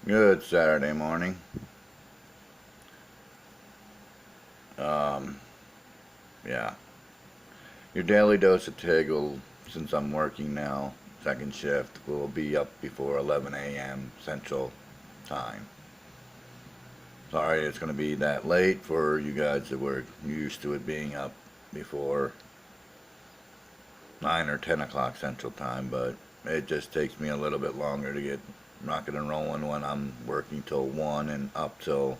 Good Saturday morning. Um, yeah. Your daily dose of Tigg will, since I'm working now, second shift, will be up before 11 a.m. Central Time. Sorry it's going to be that late for you guys that were used to it being up before 9 or 10 o'clock Central Time, but it just takes me a little bit longer to get rocking and rolling when I'm working till 1 and up till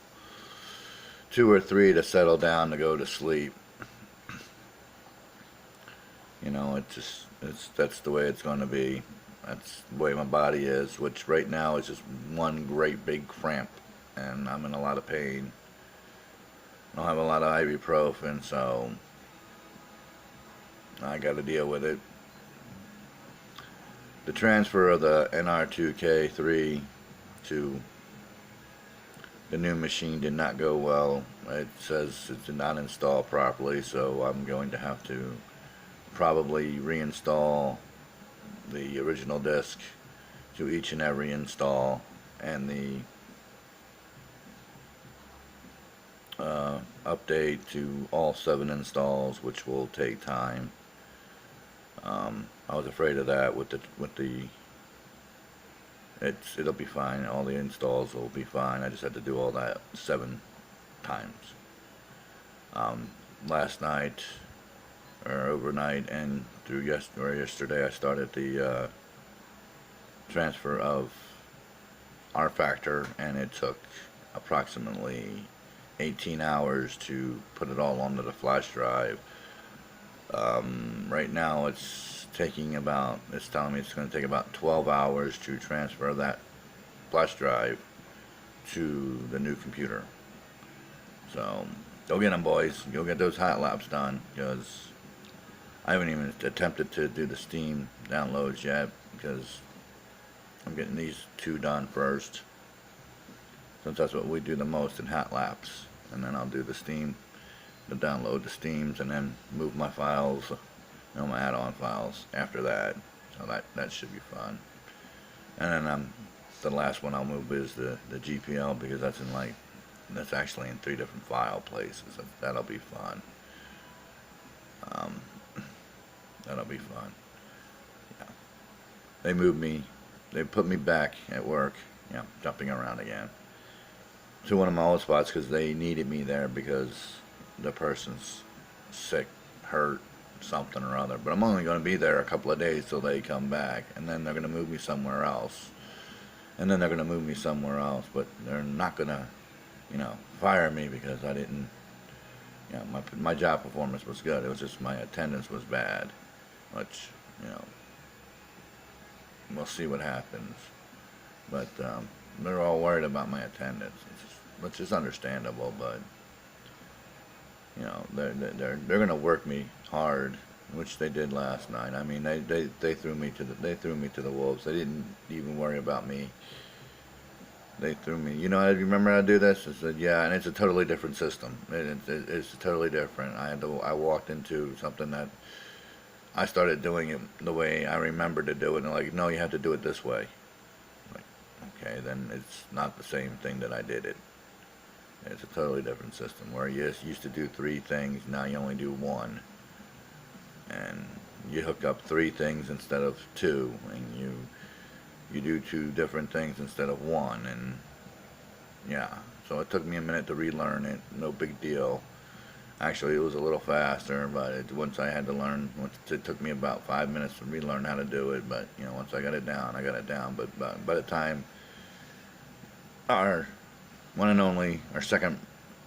2 or 3 to settle down to go to sleep. It's that's the way it's going to be. That's the way my body is, which right now is just one great big cramp, and I'm in a lot of pain. I don't have a lot of ibuprofen, so I got to deal with it. The transfer of the NR2K3 to the new machine did not go well. It says it did not install properly, so I'm going to have to probably reinstall the original disc to each and every install, and the update to all 7 installs, which will take time. I was afraid of that it'll be fine. All the installs will be fine. I just had to do all that 7 times. Um, Last night or overnight and through yesterday, I started the transfer of R Factor, and it took approximately 18 hours to put it all onto the flash drive. Right now, it's telling me it's going to take about 12 hours to transfer that flash drive to the new computer. So, go get them, boys. Go get those hot laps done, because I haven't even attempted to do the Steam downloads yet, because I'm getting these 2 done first, since that's what we do the most in hot laps. And then I'll do to download the Steams, and then move my files, my add-on files after that. So that should be fun. And then the last one I'll move is the GPL, because that's actually in 3 different file places. That'll be fun. Um, that'll be fun. Yeah. They put me back at work, jumping around again, to one of my old spots, because they needed me there because the person's sick, hurt, something or other. But I'm only going to be there a couple of days till they come back, and then they're going to move me somewhere else. And then they're going to move me somewhere else, but they're not going to, fire me because I didn't, my job performance was good. It was just my attendance was bad, which, we'll see what happens. But they're all worried about my attendance, which is understandable. But they're gonna work me hard, which they did last night. I mean, they threw me to the wolves. They didn't even worry about me. They threw me. I remember I do this. I said, yeah, and it's a totally different system. It's totally different. I walked into something that I started doing it the way I remember to do it, and they're like, no, you have to do it this way. Like, okay, then it's not the same thing that I did it. It's a totally different system where you used to do 3 things, now you only do 1, and you hook up 3 things instead of 2, and you do 2 different things instead of 1, and yeah. So it took me a minute to relearn it. No big deal. Actually, it was a little faster, but it took me about 5 minutes to relearn how to do it. But once I got it down, I got it down. But by the time our one and only our second,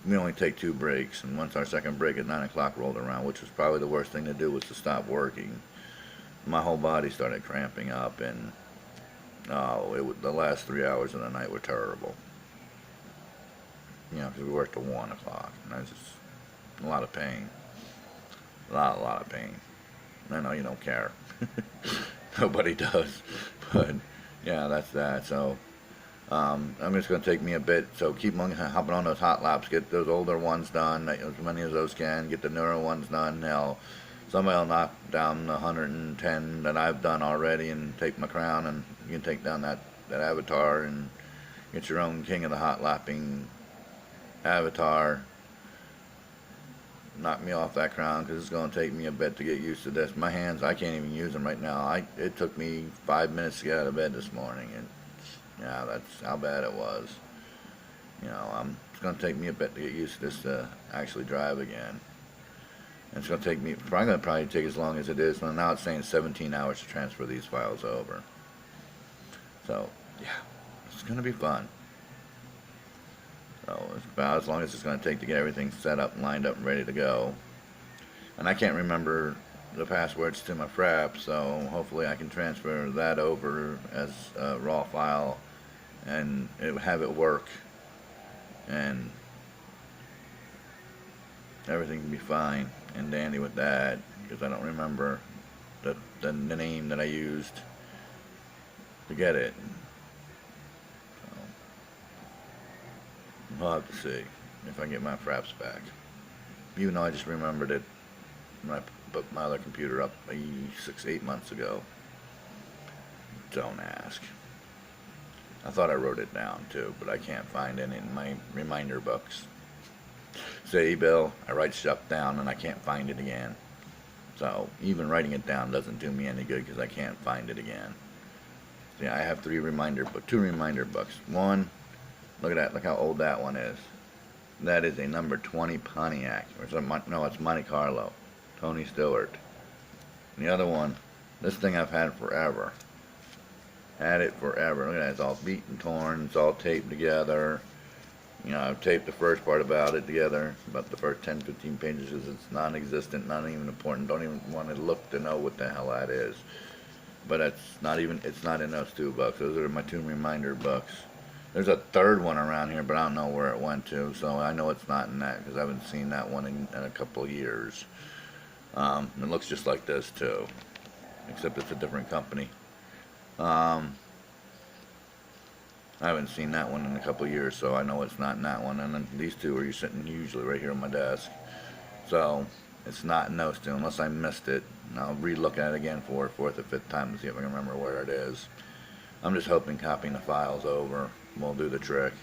we only take 2 breaks, and once our second break at 9 o'clock rolled around, which was probably the worst thing to do, was to stop working. My whole body started cramping up, and the last 3 hours of the night were terrible. Because we worked till 1 o'clock, and I was just a lot of pain. A lot of pain. I know you don't care. Nobody does. But, yeah, that's that. So, I'm just going to take me a bit. So keep hopping on those hot laps. Get those older ones done, as many as those can. Get the newer ones done. Hell, somebody will knock down the 110 that I've done already and take my crown, and you can take down that avatar, and Get your own King of the Hot Lapping avatar. Knock me off that crown because it's going to take me a bit to get used to this. My hands, I can't even use them right now. It took me 5 minutes to get out of bed this morning, and yeah, that's how bad it was. You know, it's going to take me a bit to get used to this to actually drive again. And it's going to take me, probably take as long as it is. Well, now it's saying 17 hours to transfer these files over. So, yeah, it's going to be fun. So it's about as long as it's going to take to get everything set up, lined up, and ready to go. And I can't remember the passwords to my frap, so hopefully I can transfer that over as a raw file and have it work, and everything can be fine and dandy with that, because I don't remember the name that I used to get it. We'll have to see if I get my fraps back. Even though I just remembered it when I put my other computer up 8 months ago. Don't ask. I thought I wrote it down too, but I can't find any in my reminder books. Say, Bill, I write stuff down and I can't find it again. So even writing it down doesn't do me any good because I can't find it again. See, I have 2 reminder books. One, look at that. Look how old that one is. That is a number 20 Pontiac. No, it's Monte Carlo. Tony Stewart. And the other one, this thing I've had forever. Had it forever. Look at that. It's all beat and torn. It's all taped together. You know, I've taped the first part about it together. About the first 10, 15 pages because it's non-existent, not even important. Don't even want to look to know what the hell that is. But it's not in those 2 books. Those are my 2 reminder books. There's a third one around here, but I don't know where it went to, so I know it's not in that because I haven't seen that one in a couple of years. It looks just like this too, except it's a different company. I haven't seen that one in a couple of years, so I know it's not in that one. And then these 2 are sitting usually right here on my desk, so it's not in those 2 unless I missed it. And I'll re-look at it again for 4th or 5th time to see if I can remember where it is. I'm just hoping copying the files over will do the trick.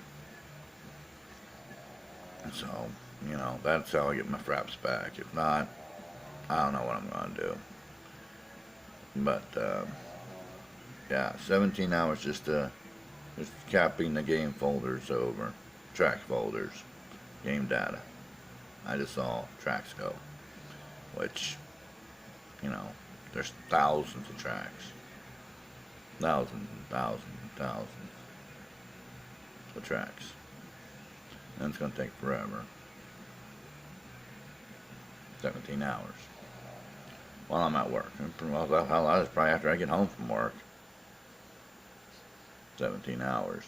So, you know, that's how I get my fraps back. If not, I don't know what I'm going to do. But, yeah, 17 hours just copying the game folders over. Track folders. Game data. I just saw tracks go. Which, you know, there's thousands of tracks. Thousands and thousands and thousands of tracks. And it's going to take forever. 17 hours. While I'm at work. Well, that's probably after I get home from work. 17 hours.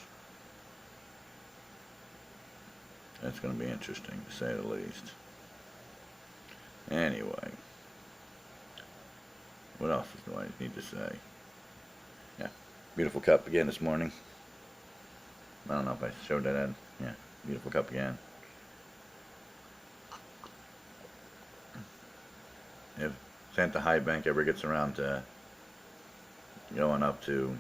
That's going to be interesting, to say the least. Anyway. What else do I need to say? Yeah. Beautiful cup again this morning. I don't know if I showed that in. Yeah. Beautiful cup again. If Santa High Bank ever gets around to going up to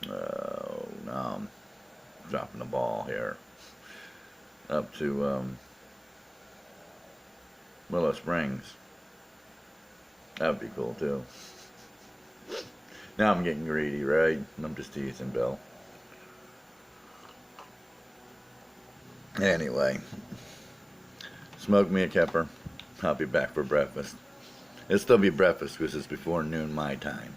now I'm dropping the ball here, up to Willow Springs, that would be cool too. Now I'm getting greedy, right? I'm just teasing, Bill. Anyway, smoke me a kipper. I'll be back for breakfast. It'll still be breakfast because it's before noon my time.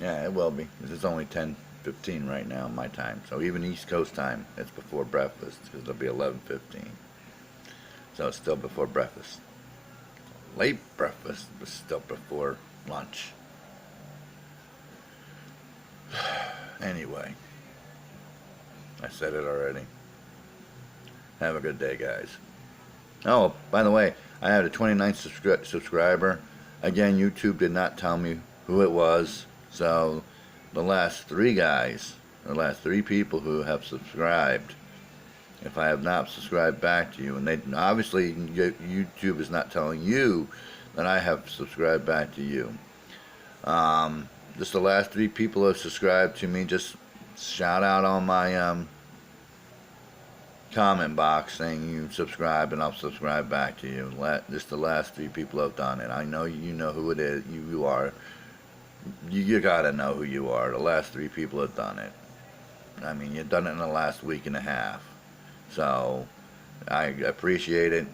Yeah, it will be. It's only 10:15 right now my time. So even East Coast time, it's before breakfast because it'll be 11:15. So it's still before breakfast. Late breakfast, but still before lunch. Anyway, I said it already. Have a good day, guys. Oh, by the way, I had a 29th subscriber. Again, YouTube did not tell me who it was. So the last 3 guys, the last 3 people who have subscribed, if I have not subscribed back to you, and they obviously YouTube is not telling you that I have subscribed back to you. just the last 3 people who have subscribed to me, just shout out on my comment box saying you subscribe, and I'll subscribe back to you. Just the last 3 people have done it. I know you know who it is. You are. You gotta know who you are. The last 3 people have done it. I mean, you've done it in the last week and a half. So I appreciate it.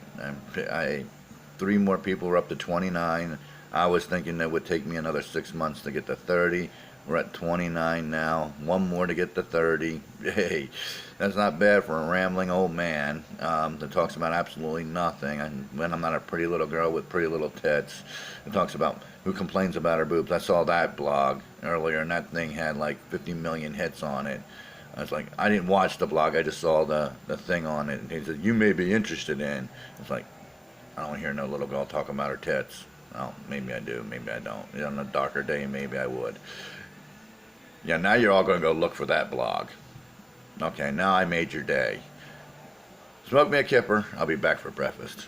3 more people were up to 29. I was thinking that would take me another 6 months to get to 30. We're at 29 now. 1 more to get to 30. Hey, that's not bad for a rambling old man that talks about absolutely nothing. And when I'm not a pretty little girl with pretty little tits, it talks about who complains about her boobs. I saw that blog earlier, and that thing had like 50 million hits on it. I was like, I didn't watch the blog. I just saw the thing on it. And he said, you may be interested in. It's like, I don't hear no little girl talking about her tits. Well, maybe I do, maybe I don't. On a darker day, maybe I would. Yeah, now you're all going to go look for that blog. Okay, now I made your day. Smoke me a kipper. I'll be back for breakfast.